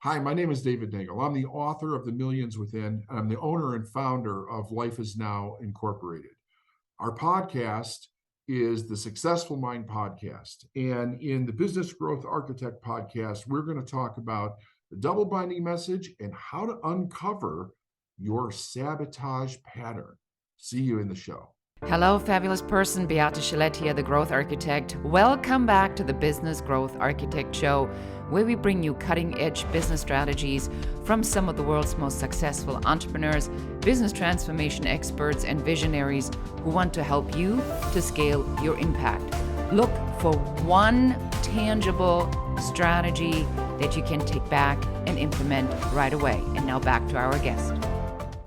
Hi, my name is David Neagle. I'm the author of The Millions Within. I'm the owner and founder of Life Is Now Incorporated. Our podcast is the Successful Mind podcast. And in the Business Growth Architect podcast, we're going to talk about the double binding message and how to uncover your sabotage pattern. See you in the show. Hello, fabulous person. Beate Gillette here, the Growth Architect. Welcome back to the Business Growth Architect Show, where we bring you cutting-edge business strategies from some of the world's most successful entrepreneurs, business transformation experts, and visionaries who want to help you to scale your impact. Look for one tangible strategy that you can take back and implement right away. And now back to our guest.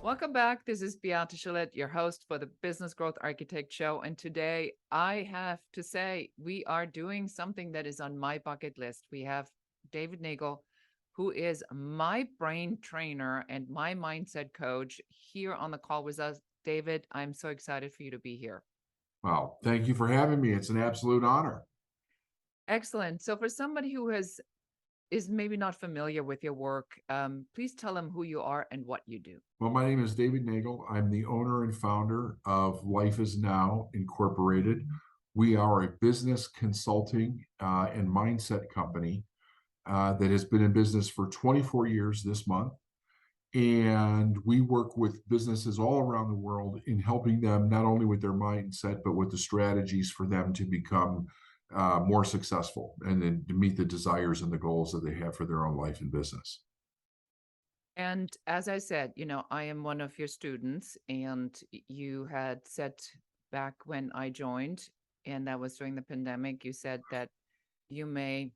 Welcome back. This is Beate Gillette, your host for the Business Growth Architect Show. And today I have to say we are doing something that is on my bucket list. We have David Neagle, who is my brain trainer and my mindset coach, here on the call with us. David, I'm so excited for you to be here. Well, thank you for having me. It's an absolute honor. Excellent. So for somebody who is maybe not familiar with your work, please tell them who you are and what you do. Well, my name is David Neagle. I'm the owner and founder of Life Is Now Incorporated. We are a business consulting and mindset company that has been in business for 24 years this month. And we work with businesses all around the world in helping them not only with their mindset, but with the strategies for them to become more successful and then to meet the desires and the goals that they have for their own life and business. And as I said, I am one of your students, and you had said back when I joined, and that was during the pandemic, you said that you may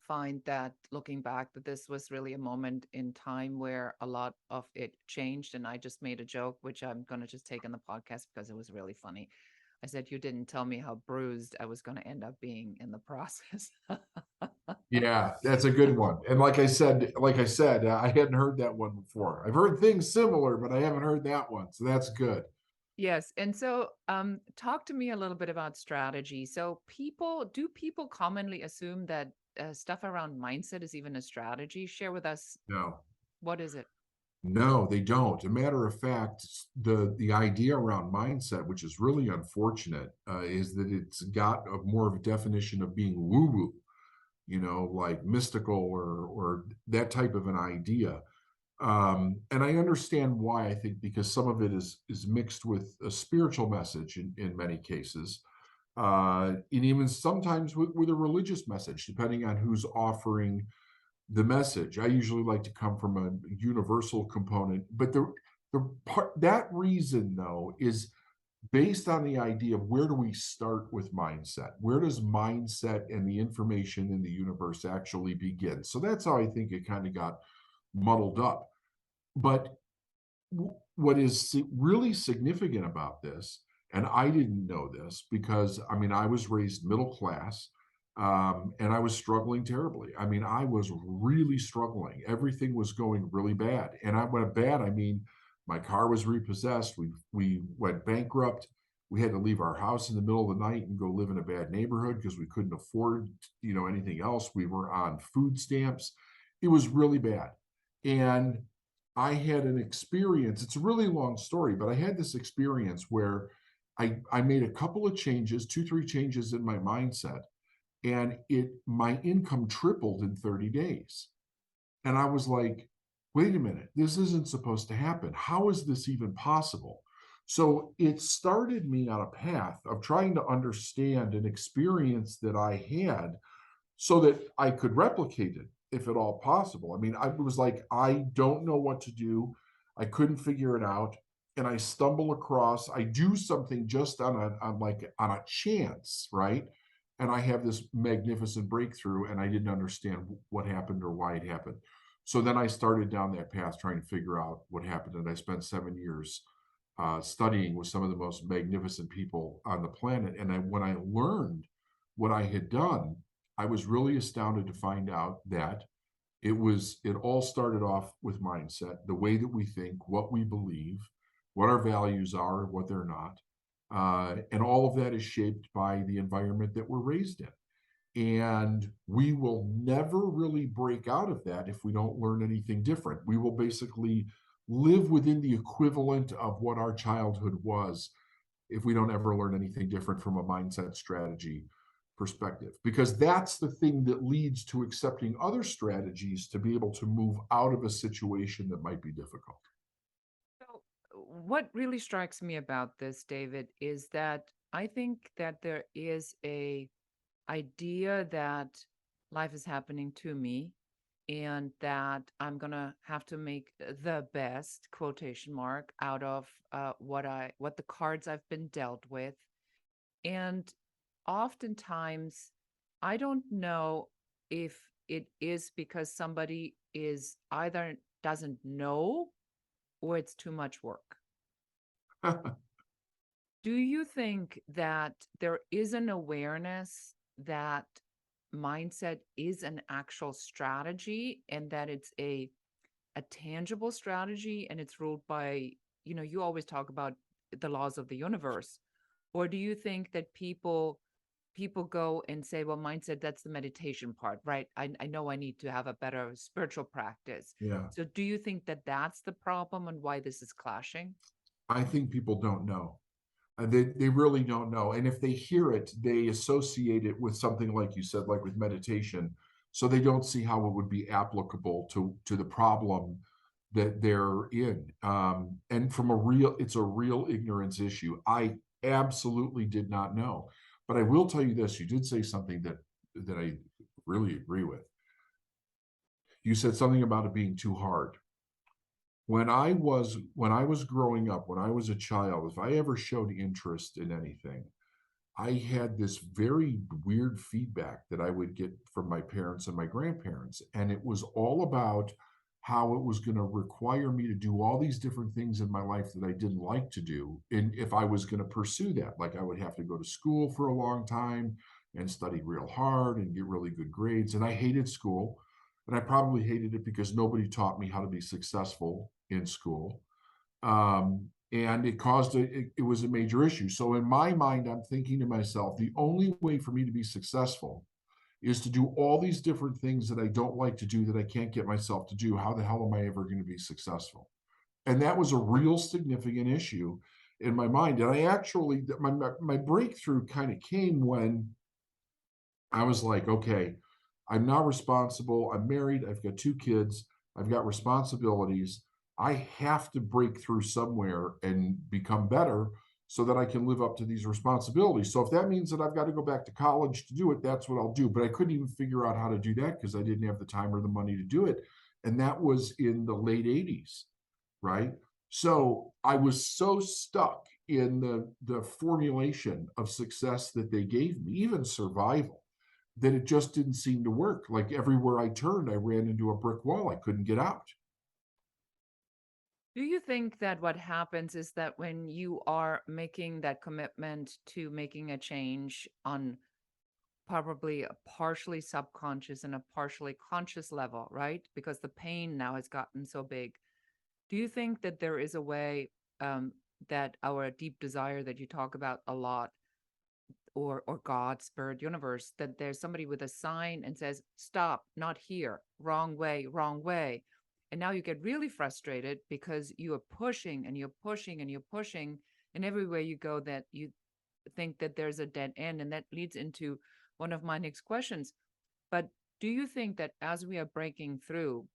find that looking back, that this was really a moment in time where a lot of it changed. And I just made a joke, which I'm going to just take on the podcast because it was really funny. I said, you didn't tell me how bruised I was going to end up being in the process. Yeah, that's a good one. And like I said, I hadn't heard that one before. I've heard things similar, but I haven't heard that one. So that's good. Yes. And so talk to me a little bit about strategy. So do people commonly assume that stuff around mindset is even a strategy? Share with us, No, what is it? no, they don't. A matter of fact, the idea around mindset, which is really unfortunate, is that it's got more of a definition of being woo-woo, like mystical or that type of an idea. And I understand why. I think because some of it is mixed with a spiritual message in many cases, and even sometimes with a religious message, depending on who's offering the message. I usually like to come from a universal component, but the part that reason though is based on the idea of where do we start with mindset? Where does mindset and the information in the universe actually begin? So that's how I think it kind of got muddled up. But what is really significant about this, and I didn't know this because I was raised middle class, and I was struggling terribly. I was really struggling. Everything was going really bad. And I went bad, my car was repossessed. We went bankrupt. We had to leave our house in the middle of the night and go live in a bad neighborhood because we couldn't afford, anything else. We were on food stamps. It was really bad. And I had an experience. It's a really long story, but I had this experience where I made a couple of changes, 2, 3 changes in my mindset, and my income tripled in 30 days. And I was like, wait a minute, this isn't supposed to happen. How is this even possible? So it started me on a path of trying to understand an experience that I had so that I could replicate it if at all possible. I was like, I don't know what to do. I couldn't figure it out. And I stumble across, I do something just on a chance, right? And I have this magnificent breakthrough, and I didn't understand what happened or why it happened. So then I started down that path trying to figure out what happened. And I spent 7 years studying with some of the most magnificent people on the planet. And when I learned what I had done, I was really astounded to find out that it all started off with mindset, the way that we think, what we believe, what our values are, what they're not. And all of that is shaped by the environment that we're raised in. And we will never really break out of that if we don't learn anything different. We will basically live within the equivalent of what our childhood was if we don't ever learn anything different from a mindset strategy perspective, because that's the thing that leads to accepting other strategies to be able to move out of a situation that might be difficult. So, what really strikes me about this, David, is that I think that there is a idea that life is happening to me and that I'm gonna have to make the best quotation mark out of what the cards I've been dealt with. And oftentimes, I don't know if it is because somebody is either doesn't know or it's too much work. Do you think that there is an awareness that mindset is an actual strategy and that it's a tangible strategy and it's ruled by, you always talk about the laws of the universe? Or do you think that people go and say, well, mindset, that's the meditation part, right? I know I need to have a better spiritual practice. Yeah. So do you think that that's the problem and why this is clashing? I think people don't know. They really don't know. And if they hear it, they associate it with something like you said, like with meditation. So they don't see how it would be applicable to the problem that they're in. And it's a real ignorance issue. I absolutely did not know. But I will tell you this, you did say something that I really agree with. You said something about it being too hard. When I was growing up, when I was a child, if I ever showed interest in anything, I had this very weird feedback that I would get from my parents and my grandparents. And it was all about how it was going to require me to do all these different things in my life that I didn't like to do. And if I was going to pursue that, like I would have to go to school for a long time and study real hard and get really good grades. And I hated school. And I probably hated it because nobody taught me how to be successful in school. And it was a major issue. So in my mind, I'm thinking to myself, the only way for me to be successful is to do all these different things that I don't like to do, that I can't get myself to do. How the hell am I ever going to be successful? And that was a real significant issue in my mind. And I actually, my breakthrough kind of came when I was like, okay, I'm now responsible. I'm married. I've got 2 kids. I've got responsibilities. I have to break through somewhere and become better so that I can live up to these responsibilities. So if that means that I've got to go back to college to do it, that's what I'll do. But I couldn't even figure out how to do that because I didn't have the time or the money to do it. And that was in the late 80s, right? So I was so stuck in the formulation of success that they gave me, even survival, that it just didn't seem to work. Like everywhere I turned, I ran into a brick wall. I couldn't get out. Do you think that what happens is that when you are making that commitment to making a change on probably a partially subconscious and a partially conscious level, right? Because the pain now has gotten so big. Do you think that there is a way that our deep desire that you talk about a lot, or God, spirit, universe, that there's somebody with a sign and says, stop, not here, wrong way, wrong way. And now you get really frustrated because you are pushing and you're pushing and you're pushing. And everywhere you go, that you think that there's a dead end. And that leads into one of my next questions. But do you think that as we are breaking through,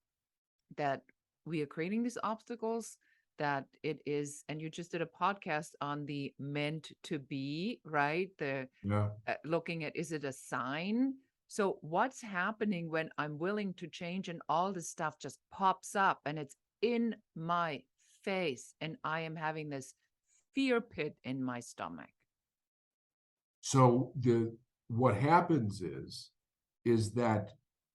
that we are creating these obstacles, that it is, and you just did a podcast on the meant to be, right? The Yeah. looking at, is it a sign? So what's happening when I'm willing to change and all this stuff just pops up and it's in my face and I am having this fear pit in my stomach? So what happens is that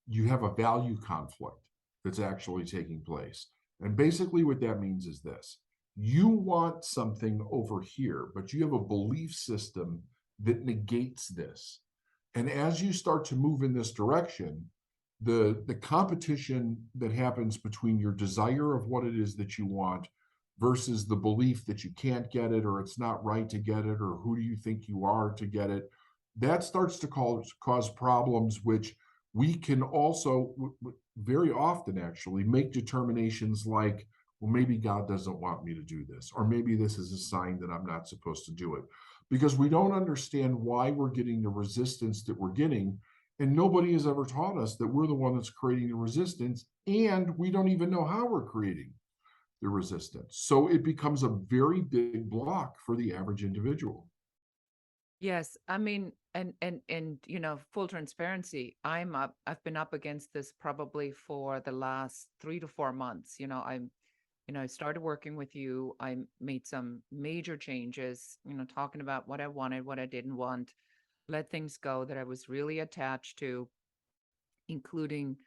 you have a value conflict that's actually taking place. And basically what that means is this: you want something over here, but you have a belief system that negates this. And as you start to move in this direction, the competition that happens between your desire of what it is that you want versus the belief that you can't get it, or it's not right to get it, or who do you think you are to get it, that starts to cause problems, which we can also very often actually make determinations like, well, maybe God doesn't want me to do this, or maybe this is a sign that I'm not supposed to do it, because we don't understand why we're getting the resistance that we're getting. And nobody has ever taught us that we're the one that's creating the resistance, and we don't even know how we're creating the resistance. So it becomes a very big block for the average individual. Yes, I mean, and full transparency, I've been up against this probably for the last 3 to 4 months. I started working with you. I made some major changes, talking about what I wanted, what I didn't want, let things go that I was really attached to, including,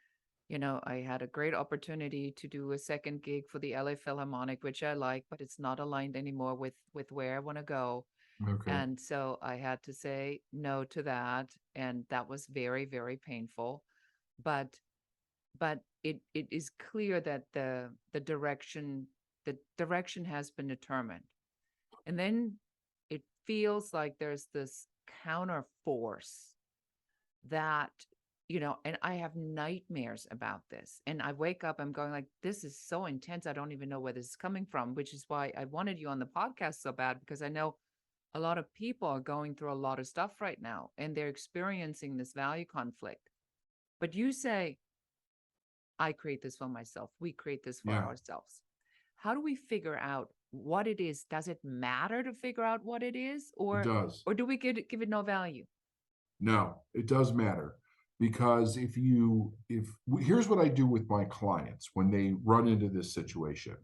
I had a great opportunity to do a second gig for the LA Philharmonic, which I like, but it's not aligned anymore with where I want to go. Okay. And so I had to say no to that. And that was very, very painful. But it is clear that the direction has been determined. And then it feels like there's this counter force that, and I have nightmares about this. And I wake up, I'm going like, this is so intense. I don't even know where this is coming from, which is why I wanted you on the podcast so bad, because I know a lot of people are going through a lot of stuff right now and they're experiencing this value conflict. But you say, I create this for myself. We create this for Yeah, ourselves. How do we figure out what it is? Does it matter to figure out what it is, it or does. do we give it no value? No, it does matter, because if here's what I do with my clients when they run into this situation.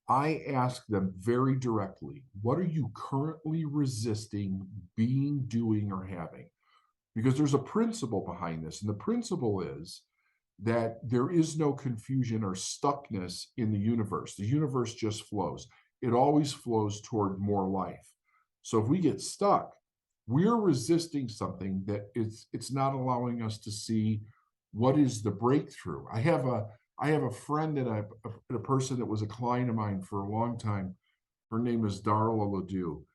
I ask them very directly, what are you currently resisting being, doing, or having? Because there's a principle behind this. And the principle is that there is no confusion or stuckness in the universe. The universe just flows, it always flows toward more life. So if we get stuck, we're resisting something that it's not allowing us to see what is the breakthrough. I have a friend and a person that was a client of mine for a long time. Her name is Darla Ledoux,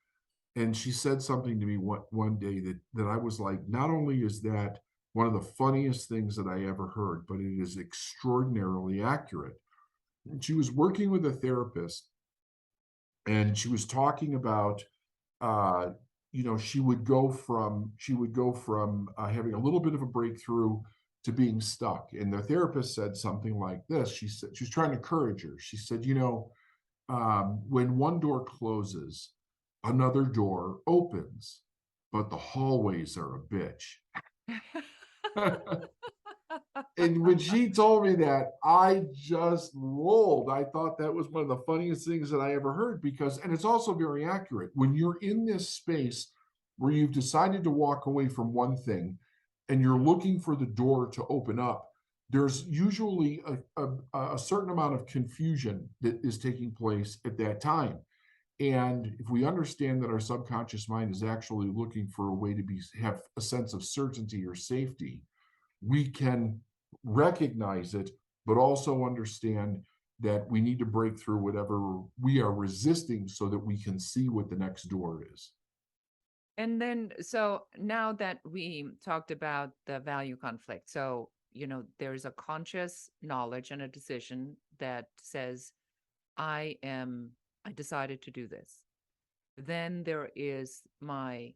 and she said something to me one day that I was like, not only is that one of the funniest things that I ever heard, but it is extraordinarily accurate. And she was working with a therapist, and she was talking about, uh, she would go from having a little bit of a breakthrough to being stuck. And the therapist said something like this. She said she was trying to encourage her. She said, when one door closes, another door opens, but the hallways are a bitch. And when she told me that, I just rolled. I thought that was one of the funniest things that I ever heard, because, and it's also very accurate. When you're in this space where you've decided to walk away from one thing and you're looking for the door to open up, there's usually a certain amount of confusion that is taking place at that time. And if we understand that our subconscious mind is actually looking for a way to have a sense of certainty or safety, we can recognize it, but also understand that we need to break through whatever we are resisting so that we can see what the next door is. And then, so now that we talked about the value conflict, so, there's a conscious knowledge and a decision that says, I decided to do this. Then there is my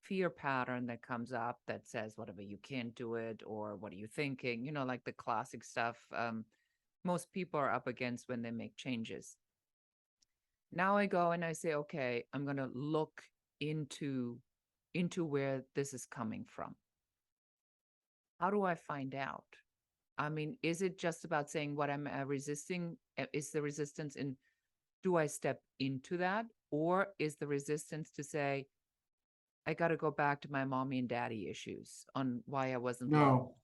fear pattern that comes up that says, whatever, you can't do it, or what are you thinking? Like the classic stuff most people are up against when they make changes. Now I go and I say, okay, I'm going to look into where this is coming from. How do I find out? I mean, is it just about saying what I'm resisting? Is the resistance in, do I step into that? Or is the resistance to say, I got to go back to my mommy and daddy issues on why I wasn't loved? No,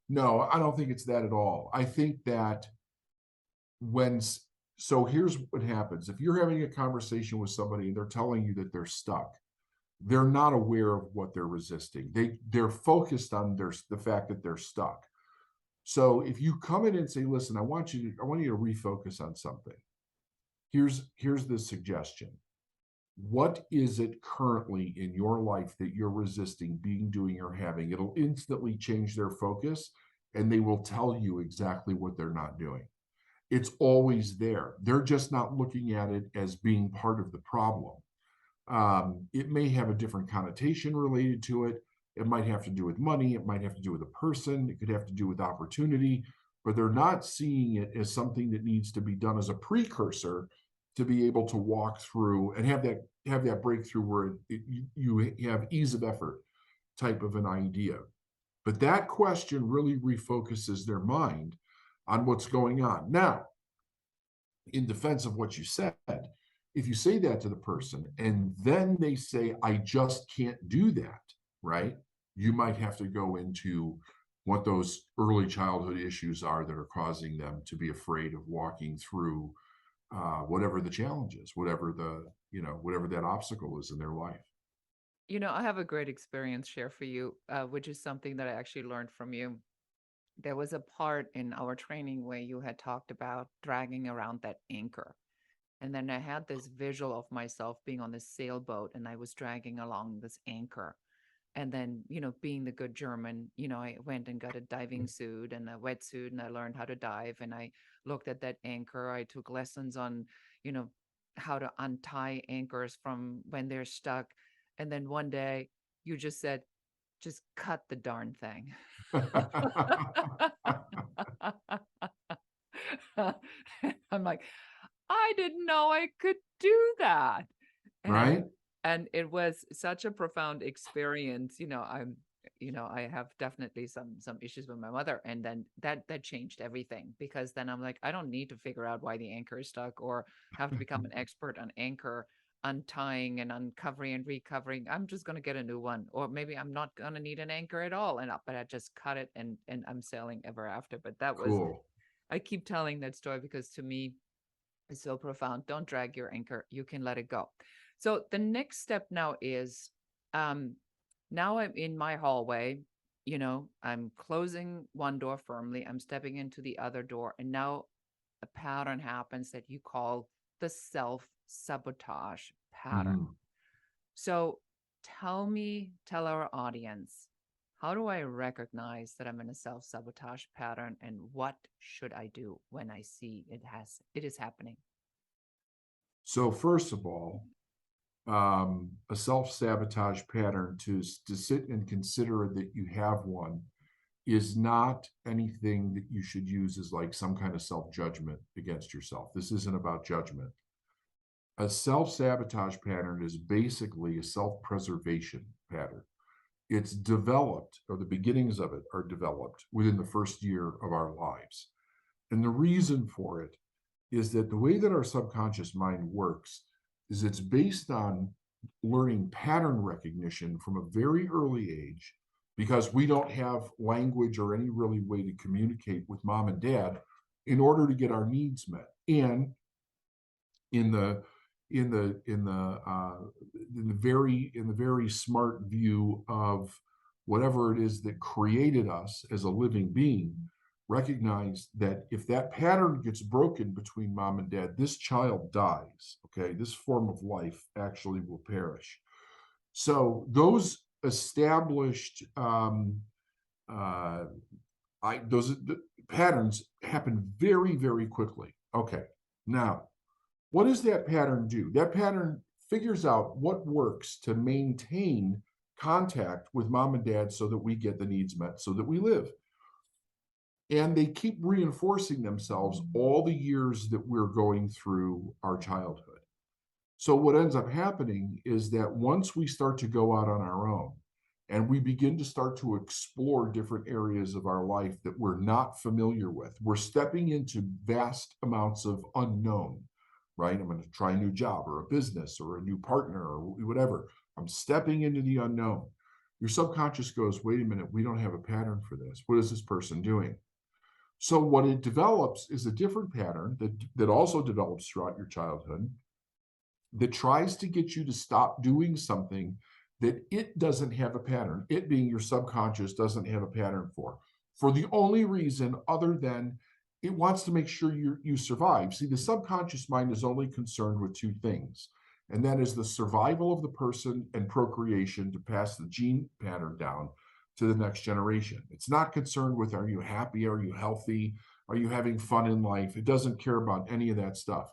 no, I don't think it's that at all. I think that when, so here's what happens. If you're having a conversation with somebody and they're telling you that they're stuck, they're not aware of what they're resisting. They're focused on the fact that they're stuck. So if you come in and say, listen, I want you to refocus on something. Here's the suggestion. what is it currently in your life that you're resisting being, doing, or having? It'll instantly change their focus, and they will tell you exactly what they're not doing. It's always there. They're just not looking at it as being part of the problem. It may have a different connotation related to it. It might have to do with money. It might have to do with a person. It could have to do with opportunity, but they're not seeing it as something that needs to be done as a precursor to be able to walk through and have that breakthrough where you have ease of effort type of an idea. But that question really refocuses their mind on what's going on. Now, in defense of what you said, if you say that to the person and then they say, I just can't do that, right? You might have to go into what those early childhood issues are that are causing them to be afraid of walking through whatever the challenge is, whatever that obstacle is in their life. I have a great experience share for you, which is something that I actually learned from you. There was a part in our training where you had talked about dragging around that anchor. And then I had this visual of myself being on this sailboat and I was dragging along this anchor. And then, being the good German, I went and got a diving suit and a wetsuit and I learned how to dive. And I looked at that anchor. I took lessons on, you know, how to untie anchors from when they're stuck. And then one day you just said, just cut the darn thing. I'm like, I didn't know I could do that. And Right? and it was such a profound experience. I have definitely some issues with my mother. And then that changed everything because then I'm like, I don't need to figure out why the anchor is stuck or have to become an expert on anchor untying and uncovering and recovering. I'm just gonna get a new one. Or maybe I'm not gonna need an anchor at all. But I just cut it and I'm sailing ever after. But that was Cool. I keep telling that story because to me it's so profound. Don't drag your anchor. You can let it go. So the next step now is um, now I'm in my hallway. I'm closing one door firmly. I'm stepping into the other door. And now a pattern happens that you call the self-sabotage pattern. Mhm. So tell our audience, how do I recognize that I'm in a self-sabotage pattern and what should I do when I see it is happening? So first of all, a self-sabotage pattern to sit and consider that you have one is not anything that you should use as like some kind of self-judgment against yourself. This isn't about judgment. A self-sabotage pattern is basically a self-preservation pattern. It's developed, or the beginnings of it are developed within the first year of our lives. And the reason for it is that the way that our subconscious mind works is it's based on learning pattern recognition from a very early age because we don't have language or any really way to communicate with mom and dad in order to get our needs met. And in the in the in the in the very smart view of whatever it is that created us as a living being, recognize that if that pattern gets broken between mom and dad, this child dies. Okay, this form of life actually will perish. So those established uh, those patterns happen very, very quickly. Okay, now what does that pattern do? That pattern figures out what works to maintain contact with mom and dad so that we get the needs met, so that we live. And they keep reinforcing themselves all the years that we're going through our childhood. So, what ends up happening is that once we start to go out on our own and we begin to start to explore different areas of our life that we're not familiar with, we're stepping into vast amounts of unknown, right? I'm going to try a new job or a business or a new partner or whatever. I'm stepping into the unknown. Your subconscious goes, wait a minute, we don't have a pattern for this. What is this person doing? So, what it develops is a different pattern that also develops throughout your childhood that tries to get you to stop doing something that it doesn't have a pattern, it being your subconscious doesn't have a pattern for the only reason other than it wants to make sure you survive. See, the subconscious mind is only concerned with two things. And that is the survival of the person and procreation to pass the gene pattern down to the next generation. It's not concerned with, are you happy? Are you healthy? Are you having fun in life? It doesn't care about any of that stuff.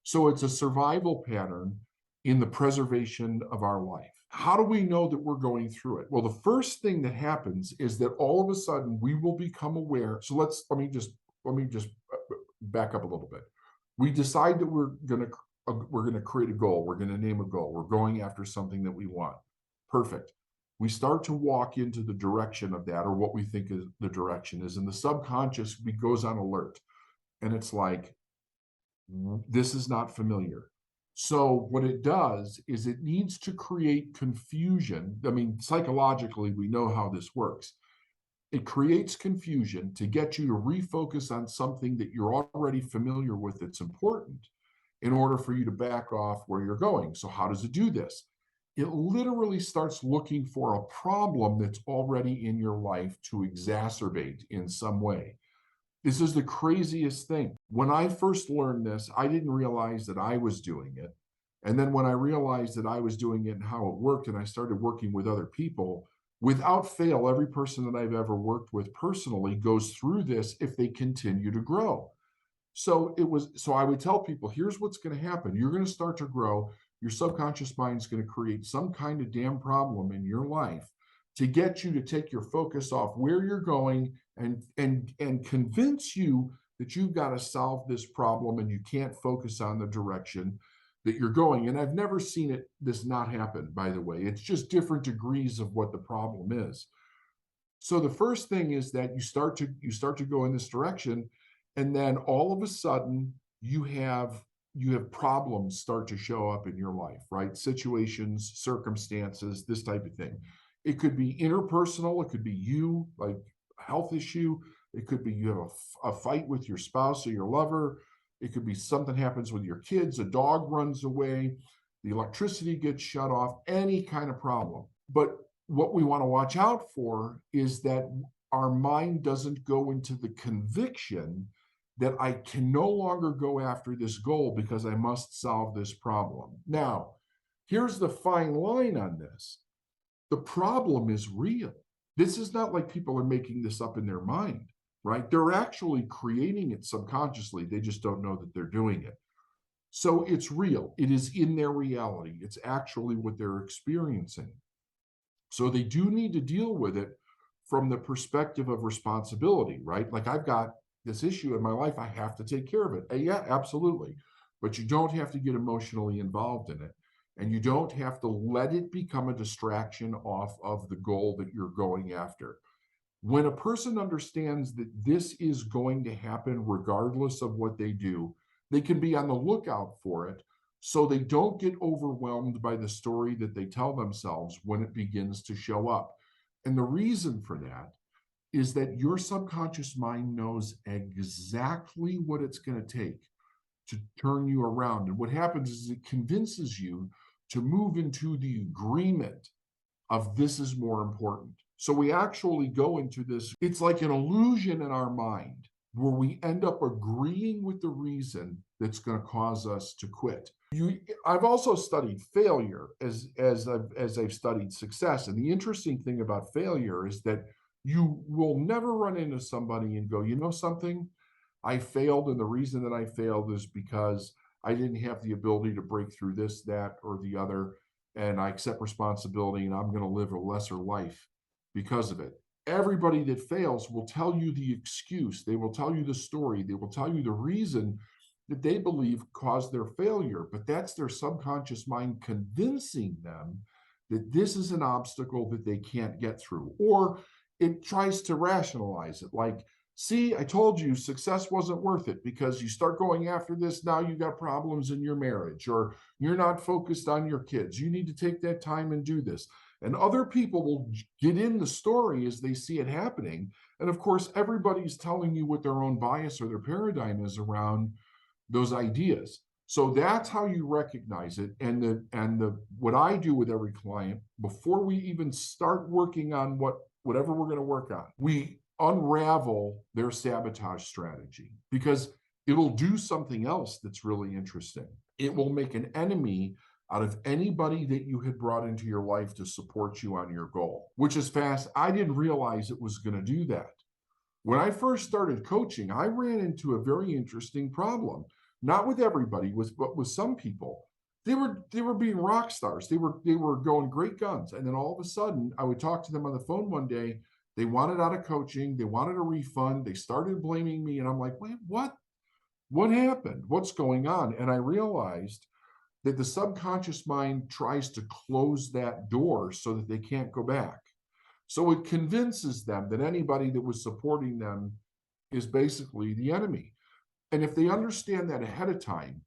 So it's a survival pattern in the preservation of our life. How do we know that we're going through it? Well, the first thing that happens is that all of a sudden we will become aware. So let me just back up a little bit. We decide that we're going to create a goal. We're going to name a goal. We're going after something that we want. Perfect. We start to walk into the direction of that, or what we think is the direction is, and the subconscious goes on alert, and it's like, this is not familiar. So what it does is it needs to create confusion. I mean, psychologically, we know how this works. It creates confusion to get you to refocus on something that you're already familiar with that's important, in order for you to back off where you're going. So how does it do this? It literally starts looking for a problem that's already in your life to exacerbate in some way. This is the craziest thing. When I first learned this, I didn't realize that I was doing it. And then when I realized that I was doing it and how it worked, and I started working with other people, without fail, every person that I've ever worked with personally goes through this if they continue to grow. So I would tell people, here's what's going to happen. You're going to start to grow. Your subconscious mind is going to create some kind of damn problem in your life to get you to take your focus off where you're going, and convince you that you've got to solve this problem and you can't focus on the direction that you're going. And I've never seen this not happen, by the way. It's just different degrees of what the problem is. So the first thing is that you start to go in this direction, and then all of a sudden you have problems start to show up in your life, right? Situations, circumstances, this type of thing. It could be interpersonal. It could be you, like a health issue. It could be you have a fight with your spouse or your lover. It could be something happens with your kids. A dog runs away. The electricity gets shut off. Any kind of problem. But what we want to watch out for is that our mind doesn't go into the conviction that I can no longer go after this goal because I must solve this problem. Now, here's the fine line on this. The problem is real. This is not like people are making this up in their mind, right? They're actually creating it subconsciously. They just don't know that they're doing it. So it's real. It is in their reality. It's actually what they're experiencing. So they do need to deal with it from the perspective of responsibility, right? Like, I've got this issue in my life, I have to take care of it. Yeah, absolutely. But you don't have to get emotionally involved in it. And you don't have to let it become a distraction off of the goal that you're going after. When a person understands that this is going to happen regardless of what they do, they can be on the lookout for it, so they don't get overwhelmed by the story that they tell themselves when it begins to show up. And the reason for that is that your subconscious mind knows exactly what it's going to take to turn you around. And what happens is it convinces you to move into the agreement of, this is more important. So we actually go into this, it's like an illusion in our mind where we end up agreeing with the reason that's going to cause us to quit. I've also studied failure as I've studied success. And the interesting thing about failure is that you will never run into somebody and go, you know something, I failed, and the reason that I failed is because I didn't have the ability to break through this, that, or the other, and I accept responsibility and I'm going to live a lesser life because of it. Everybody that fails will tell you the excuse. They will tell you the story. They will tell you the reason that they believe caused their failure, but that's their subconscious mind convincing them that this is an obstacle that they can't get through. Or it tries to rationalize it, like, see, I told you success wasn't worth it because you start going after this, now you got problems in your marriage, or you're not focused on your kids. You need to take that time and do this. And other people will get in the story as they see it happening. And of course, everybody's telling you what their own bias or their paradigm is around those ideas. So that's how you recognize it. And what I do with every client before we even start working on whatever we're going to work on, we unravel their sabotage strategy, because it'll do something else that's really interesting. It will make an enemy out of anybody that you had brought into your life to support you on your goal, which is fast. I didn't realize it was going to do that. When I first started coaching, I ran into a very interesting problem. Not with everybody, but with some people. They were being rock stars. They were going great guns. And then all of a sudden, I would talk to them on the phone one day. They wanted out of coaching, they wanted a refund, they started blaming me. And I'm like, wait, what? What happened? What's going on? And I realized that the subconscious mind tries to close that door so that they can't go back. So it convinces them that anybody that was supporting them is basically the enemy. And if they understand that ahead of time,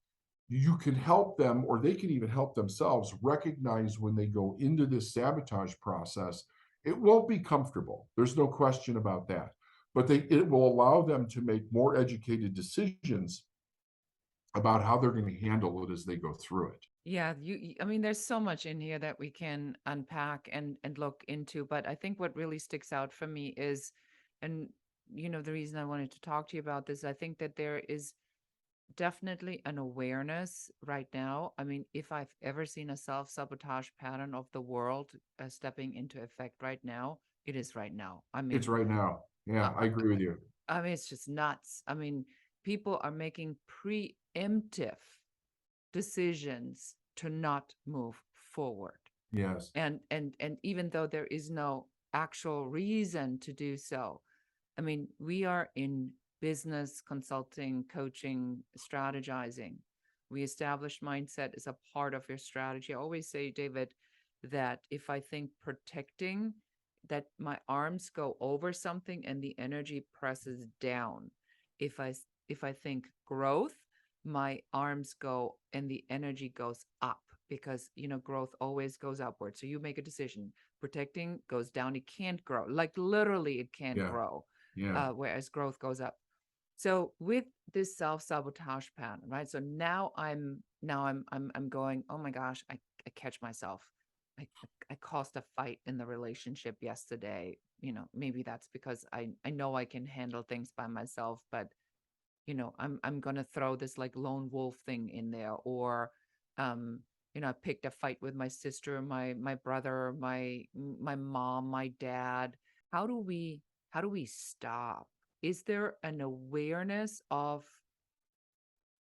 you can help them, or they can even help themselves recognize when they go into this sabotage process. It won't be comfortable. There's no question about that. But it will allow them to make more educated decisions about how they're going to handle it as they go through it. Yeah, I mean, there's so much in here that we can unpack and look into, but I think what really sticks out for me is, and the reason I wanted to talk to you about this, I think that there is definitely an awareness right now. I mean, if I've ever seen a self-sabotage pattern of the world stepping into effect right now, it is right now. I It's mean, right now. uh, Yeah, I agree with you. it's just nuts. I mean, people are making preemptive decisions to not move forward. Yes. And even though there is no actual reason to do so, I mean, we are in business consulting, coaching, strategizing. We established mindset as a part of your strategy. I always say, David, that if I think protecting, that my arms go over something and the energy presses down. If I if I think growth, my arms go and the energy goes up, because growth always goes upward. So you make a decision. Protecting goes down, it can't grow. Like literally it can't Yeah. grow. Yeah. Whereas growth goes up. So with this self-sabotage pattern, right? So now I'm going, oh my gosh, I catch myself. I caused a fight in the relationship yesterday. Maybe that's because I know I can handle things by myself, but I'm gonna throw this like lone wolf thing in there. Or I picked a fight with my sister, my brother, my mom, my dad. How do we stop? Is there an awareness of,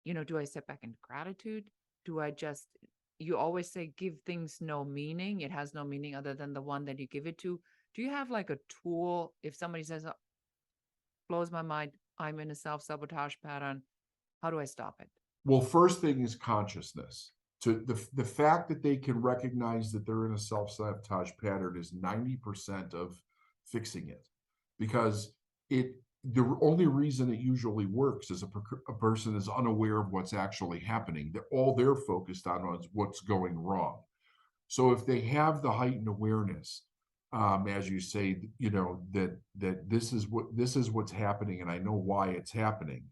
do I step back in gratitude? Do I just, you always say, give things no meaning. It has no meaning other than the one that you give it to. Do you have like a tool if somebody says, "Oh, blows my mind, I'm in a self-sabotage pattern. How do I stop it?" Well, first thing is consciousness. To the fact that they can recognize that they're in a self-sabotage pattern is 90% of fixing it. Because the only reason it usually works is a person is unaware of what's actually happening. They're focused on is what's going wrong. So if they have the heightened awareness, as you say, that this is what's happening, and I know why it's happening.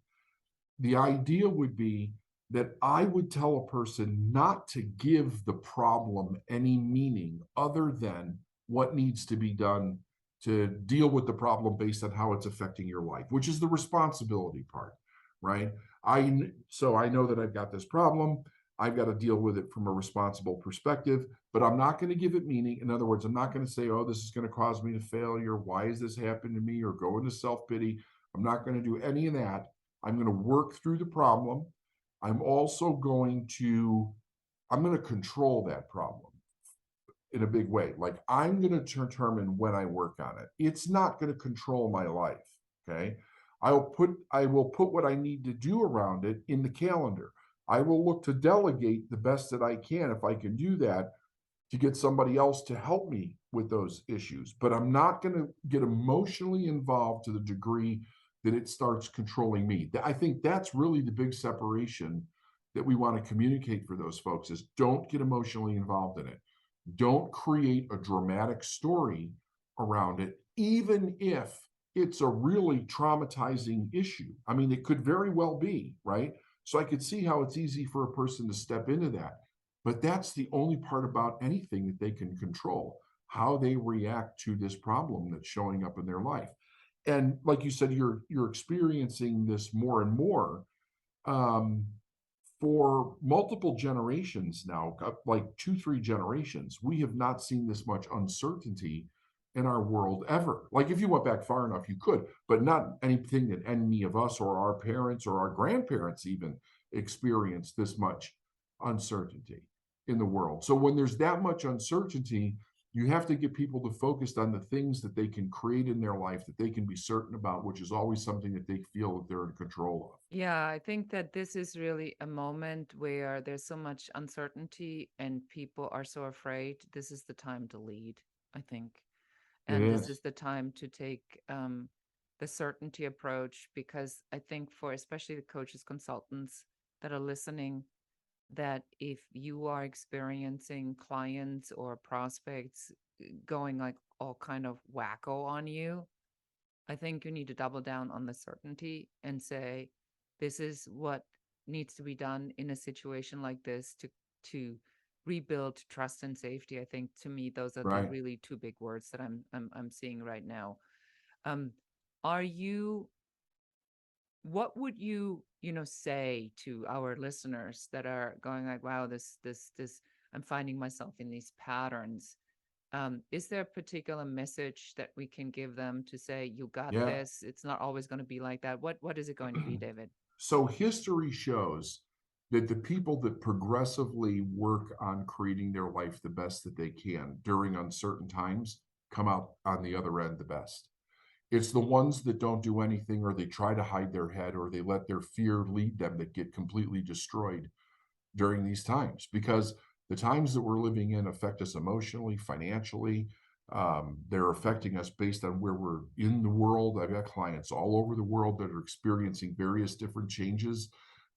The idea would be that I would tell a person not to give the problem any meaning other than what needs to be done to deal with the problem based on how it's affecting your life, which is the responsibility part, right? So I know that I've got this problem. I've got to deal with it from a responsible perspective, but I'm not going to give it meaning. In other words, I'm not going to say, oh, this is going to cause me to failure. Why is this happening to me? Or go into self-pity. I'm not going to do any of that. I'm going to work through the problem. I'm also I'm going to control that problem in a big way. Like I'm going to determine when I work on it. It's not going to control my life. Okay. I will put what I need to do around it in the calendar. I will look to delegate the best that I can, if I can do that, to get somebody else to help me with those issues. But I'm not going to get emotionally involved to the degree that it starts controlling me. I think that's really the big separation that we want to communicate for those folks is don't get emotionally involved in it. Don't create a dramatic story around it, even if it's a really traumatizing issue. I mean, it could very well be, right? So I could see how it's easy for a person to step into that. But that's the only part about anything that they can control, how they react to this problem that's showing up in their life. And like you said, you're experiencing this more and more. Um, for multiple generations now, like 2, 3 generations, we have not seen this much uncertainty in our world ever. Like if you went back far enough, you could, but not anything that any of us or our parents or our grandparents even experienced this much uncertainty in the world. So when there's that much uncertainty, you have to get people to focus on the things that they can create in their life that they can be certain about, which is always something that they feel that they're in control of. Yeah, I think that this is really a moment where there's so much uncertainty and people are so afraid. This is the time to lead, I think. It And this is. is the time to take the certainty approach, because I think for especially the coaches, consultants that are listening, that if you are experiencing clients or prospects going like all kind of wacko on you, I think you need to double down on the certainty and say, this is what needs to be done in a situation like this to rebuild trust and safety. I think to me those are the Right. really two big words that I'm seeing right now. Um, are you what would you say to our listeners that are going like, wow, this I'm finding myself in these patterns? Is there a particular message that we can give them to say, you got Yeah. this? It's not always going to be like that. What is it going to be, David? So history shows that the people that progressively work on creating their life the best that they can during uncertain times come out on the other end the best. It's the ones that don't do anything, or they try to hide their head, or they let their fear lead them, that get completely destroyed during these times, because the times that we're living in affect us emotionally, financially. They're affecting us based on where we're in the world. I've got clients all over the world that are experiencing various different changes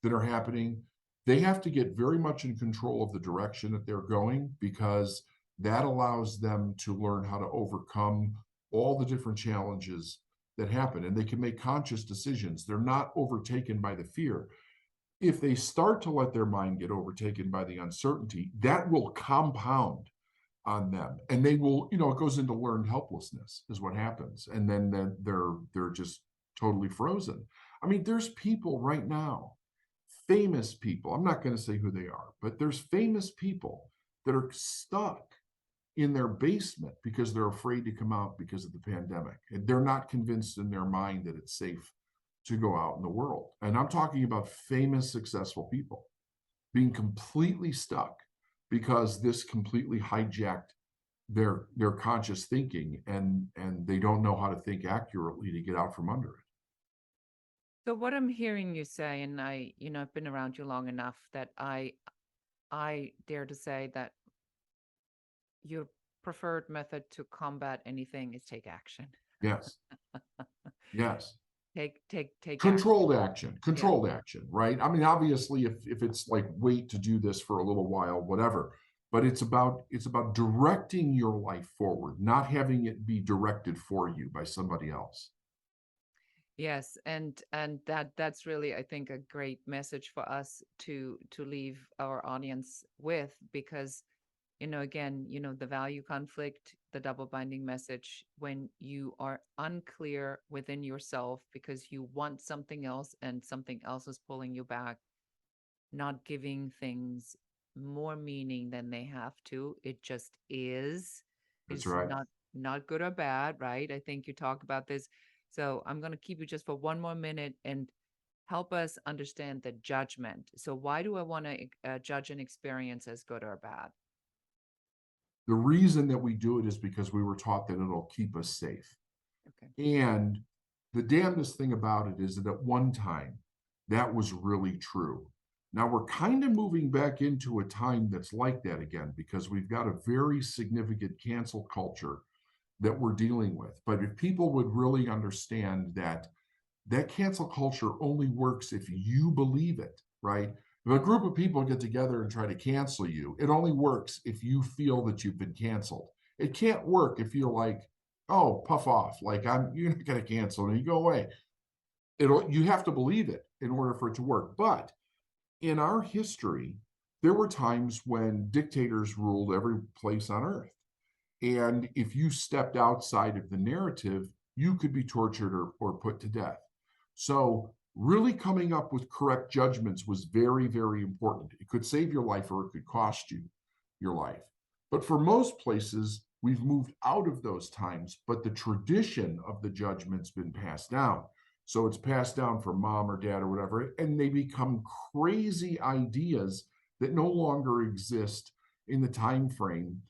that are happening. They have to get very much in control of the direction that they're going, because that allows them to learn how to overcome all the different challenges that happen, and they can make conscious decisions. They're not overtaken by the fear. If they start to let their mind get overtaken by the uncertainty, that will compound on them, and they will, it goes into learned helplessness is what happens, and then they're just totally frozen. I mean, there's people right now, famous people, I'm not going to say who they are, but there's famous people that are stuck in their basement because they're afraid to come out because of the pandemic. And they're not convinced in their mind that it's safe to go out in the world. And I'm talking about famous, successful people being completely stuck because this completely hijacked their conscious thinking, and they don't know how to think accurately to get out from under it. So what I'm hearing you say, and I've been around you long enough that I dare to say that your preferred method to combat anything is take action. Yes. Yes. Take action. Yeah. Controlled action, right? I mean, obviously, if it's like wait to do this for a little while, whatever, but it's about directing your life forward, not having it be directed for you by somebody else. Yes, and that's really, I think, a great message for us to leave our audience with, because again, the value conflict, the double binding message, when you are unclear within yourself because you want something else and something else is pulling you back, not giving things more meaning than they have to. It just That's is right. not good or bad, right? I think you talk about this. So I'm going to keep you just for one more minute and help us understand the judgment. So why do I want to judge an experience as good or bad? The reason that we do it is because we were taught that it'll keep us safe. Okay. And the damnedest thing about it is that at one time, that was really true. Now we're kind of moving back into a time that's like that again, because we've got a very significant cancel culture that we're dealing with. But if people would really understand that that cancel culture only works if you believe it, right? If a group of people get together and try to cancel you, it only works if you feel that you've been canceled. It can't work if you're like, oh, puff off, like you're not going to cancel me, you go away. You have to believe it in order for it to work. But in our history, there were times when dictators ruled every place on earth. And if you stepped outside of the narrative, you could be tortured or put to death. So Really coming up with correct judgments was very, very important. It could save your life or it could cost you your life. But for most places, we've moved out of those times, but the tradition of the judgment's been passed down. So it's passed down from mom or dad or whatever, and they become crazy ideas that no longer exist in the time frame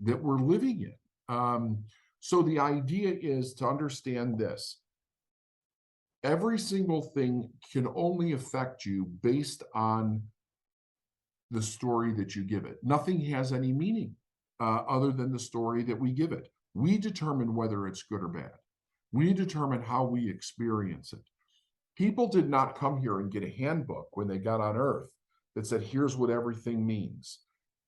that we're living in. So the idea is to understand this. Every single thing can only affect you based on the story that you give it. Nothing has any meaning other than the story that we give it. We determine whether it's good or bad. We determine how we experience it. People did not come here and get a handbook when they got on Earth that said, here's what everything means.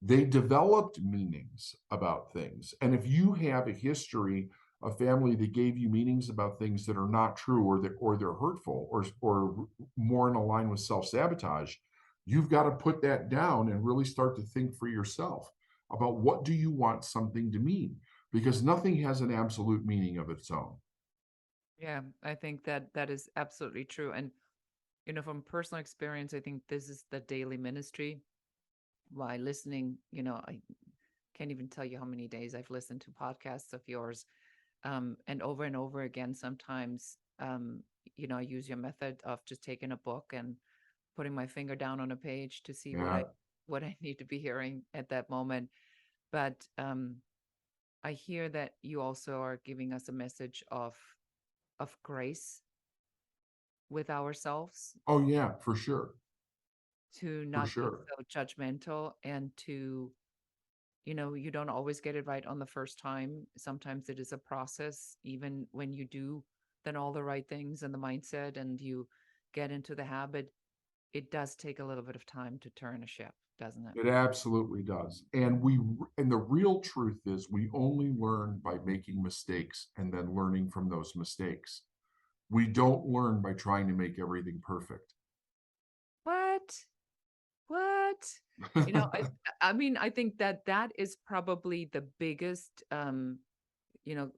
They developed meanings about things. And if you have a history, a family that gave you meanings about things that are not true or they're hurtful or more in line with self-sabotage, you've got to put that down and really start to think for yourself about what do you want something to mean, because nothing has an absolute meaning of its own. Yeah, I think that that is absolutely true. And, from personal experience, I think this is the daily ministry. While listening, I can't even tell you how many days I've listened to podcasts of yours. And over again, sometimes, I use your method of just taking a book and putting my finger down on a page to see Yeah. what I need to be hearing at that moment. But I hear that you also are giving us a message of grace with ourselves, Oh yeah, for sure. to For not be sure. so judgmental, and to, you don't always get it right on the first time. Sometimes it is a process, even when you do then all the right things and the mindset and you get into the habit. It does take a little bit of time to turn a ship, doesn't it? It absolutely does. And the real truth is we only learn by making mistakes and then learning from those mistakes. We don't learn by trying to make everything perfect. What? What? You know, I I mean, I think that that is probably the biggest you know,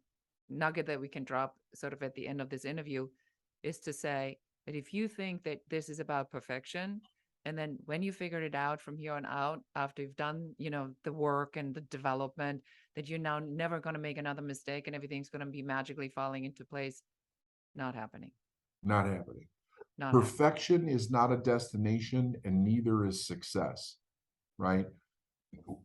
nugget that we can drop sort of at the end of this interview, is to say that if you think that this is about perfection, and then when you figured it out from here on out, after you've done, the work and the development, that you're now never going to make another mistake and everything's going to be magically falling into place, not happening. Not happening. Not happening. Perfection is not a destination, and neither is success, right?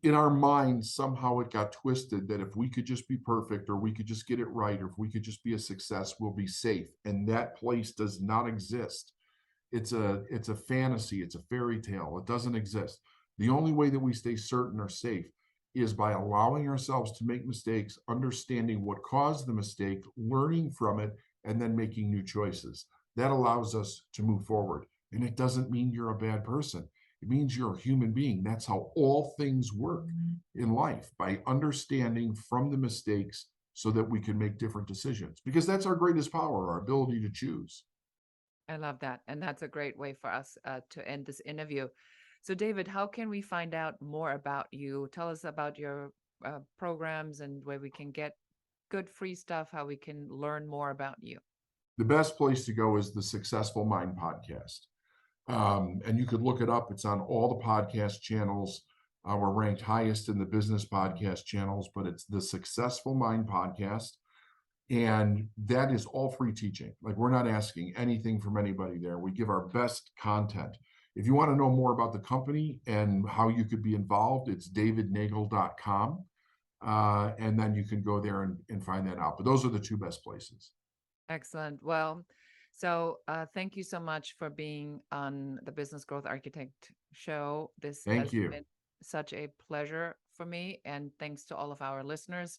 In our minds, somehow it got twisted that if we could just be perfect or we could just get it right or if we could just be a success, we'll be safe. And that place does not exist. It's a fantasy, it's a fairy tale. It doesn't exist. The only way that we stay certain or safe is by allowing ourselves to make mistakes, understanding what caused the mistake, learning from it, and then making new choices. That allows us to move forward. And it doesn't mean you're a bad person. It means you're a human being. That's how all things work in life, by understanding from the mistakes so that we can make different decisions. Because that's our greatest power, our ability to choose. I love that. And that's a great way for us to end this interview. So, David, how can we find out more about you? Tell us about your programs and where we can get good free stuff, how we can learn more about you. The best place to go is the Successful Mind podcast. And you could look it up. It's on all the podcast channels. We're ranked highest in the business podcast channels, but it's the Successful Mind podcast. And that is all free teaching. Like, we're not asking anything from anybody there. We give our best content. If you want to know more about the company and how you could be involved, it's davidneagle.com. And then you can go there and find that out. But those are the two best places. Excellent. Well, so thank you so much for being on the Business Growth Architect show. This Thank has you. been such a pleasure for me. And thanks to all of our listeners.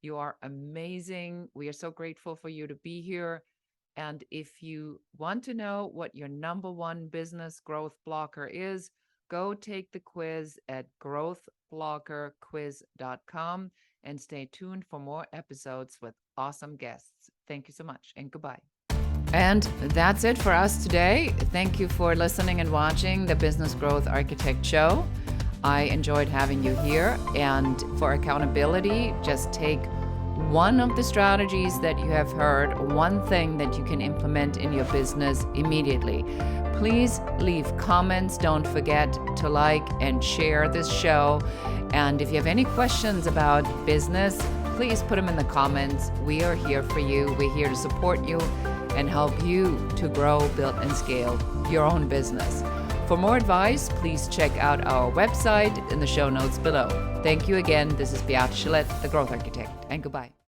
You are amazing. We are so grateful for you to be here. And if you want to know what your number one business growth blocker is, go take the quiz at growthblockerquiz.com and stay tuned for more episodes with awesome guests. Thank you so much, and goodbye. And that's it for us today. Thank you for listening and watching the Business Growth Architect Show. I enjoyed having you here. And for accountability, just take one of the strategies that you have heard, one thing that you can implement in your business immediately. Please leave comments. Don't forget to like and share this show. And if you have any questions about business, please put them in the comments. We are here for you. We're here to support you and help you to grow, build, and scale your own business. For more advice, please check out our website in the show notes below. Thank you again. This is Beate Gillette, the Growth Architect, and goodbye.